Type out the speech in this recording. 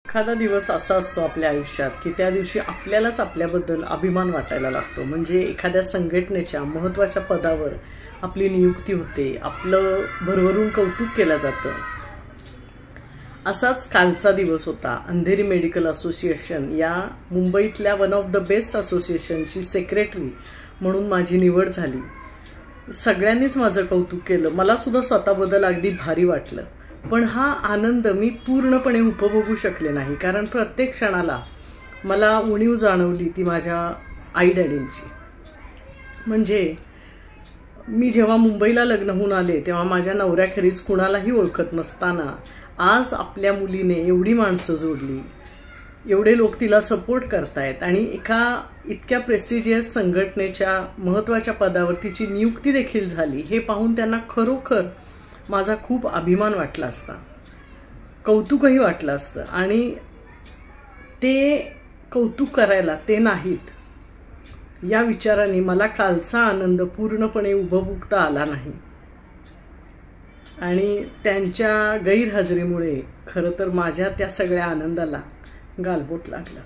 एखादा दिवस असा असतो आपल्या आयुष्यात की त्या दिवशी आपल्यालाच आपल्याबद्दल अभिमान वाटायला लागतो। म्हणजे एखाद्या संघटनेच्या महत्त्वाच्या पदावर आपली नियुक्ती होते, आपलं भरभरून कौतुक केलं जातं। असाच कालचा दिवस होता। अंधेरी मेडिकल असोसिएशन या मुंबईतल्या वन ऑफ द बेस्ट असोसिएशनची सेक्रेटरी म्हणून माझी निवड झाली। सगळ्यांनीच माझं कौतुक केलं, मला सुद्धा स्वतःबद्दल अगदी भारी वाटलं। पण हा आनंद मी पूर्णपणे उपभोगू शकले नाही, कारण प्रत्येक क्षणाला मला उणीव जाणवली ती माझ्या आई डॅडींची। म्हणजे मी जेव्हा मुंबईला लग्न होऊन आले तेव्हा माझ्या नवऱ्याखेरीज कुणालाही ओळखत नसताना आज आपल्या मुलीने एवढी माणसं जोडली, एवढे लोक तिला सपोर्ट करतायत आणि एका इतक्या प्रेस्टिजियस संघटनेच्या महत्त्वाच्या पदावर तिची नियुक्ती देखील झाली, हे पाहून त्यांना खरोखर माझा खूप अभिमान वाटला असता, कौतुकही वाटलं असतं। आणि ते कौतुक करायला ते नाहीत या विचाराने मला कालचा आनंद पूर्णपणे उपभोगता आला नाही। आणि त्यांच्या गैरहजेरीमुळे खरं तर माझ्या त्या सगळ्या आनंदाला गालबोट लागलं।